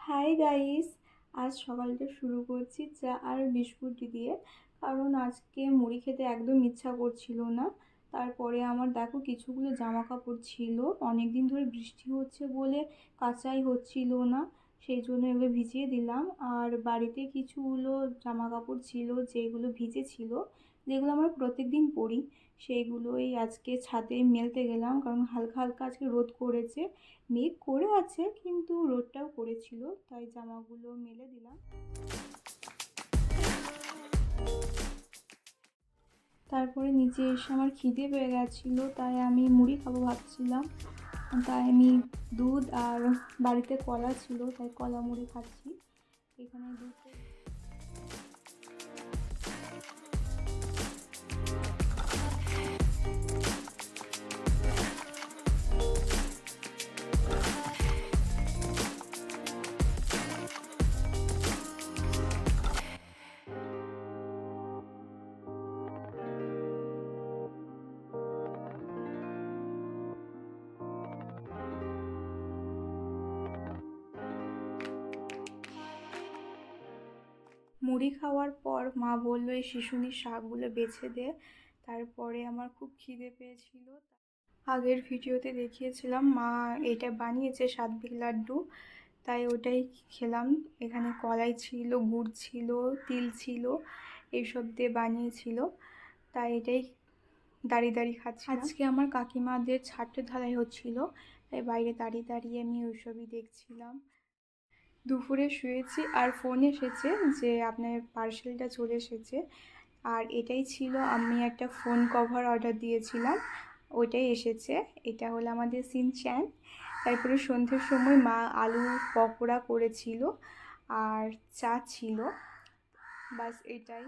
Hi guys, আজ সকালটা শুরু করছি চা আর বিস্কুট দিয়ে। কারণ আজকে মুড়ি খেতে একদম ইচ্ছা করছিল না। তারপরে আমার দেখো কিছুগুলো জামা কাপড় ছিল, অনেক দিন ধরে বৃষ্টি হচ্ছে বলে কাচাই হচ্ছিল না, সেই জন্য এগুলো ভিজিয়ে দিলাম। আর বাড়িতে কিছুগুলো জামা কাপড় ছিল যেগুলো ভিজে ছিল, যেগুলো আমরা প্রত্যেকদিন পরি, সেইগুলোই আজকে ছাদে মেলতে গেলাম। কারণ হালকা হালকা আজকে রোদ করেছে, মেঘ করে আছে কিন্তু রোদটাও করেছিল, তাই জামাগুলো মেলে দিলাম। তারপরে নিচে এসে আমার খিদে পেয়ে গেছিলো, তাই আমি মুড়ি খাবো ভাবছিলাম। তাই আমি দুধ আর বাড়িতে কলা ছিল তাই কলা মুড়ি খাচ্ছি। এখানে দুধ মুড়ি খাওয়ার পর মা বললো এই শিশুনির শাকগুলো বেছে দে। তারপরে আমার খুব খিদে পেয়েছিল। আগের ভিডিওতে দেখিয়েছিলাম মা এটা বানিয়েছে সাত্বিক লাড্ডু, তাই ওটাই খেলাম। এখানে কলাই ছিল, গুড় ছিল, তিল ছিল, এইসব দিয়ে বানিয়েছিল, তাই এটাই দাঁড়িয়ে দাঁড়িয়ে খাচ্ছি। আজকে আমার কাকিমাদের ছাদ ঢালাই হচ্ছিল, তাই বাইরে দাঁড়িয়ে দাঁড়িয়ে আমি ওইসবই দেখছিলাম। দুপুরে শুয়েছি আর ফোন এসেছে যে আপনার পার্সেলটা চলে এসেছে। আর এটাই ছিল, আমি একটা ফোন কভার অর্ডার দিয়েছিলাম, ওইটাই এসেছে। এটা হলো আমাদের সিনচ্যান। তারপরে সন্ধ্যের সময় মা আলু পকোড়া করেছিল আর চা ছিল, বাস এটাই।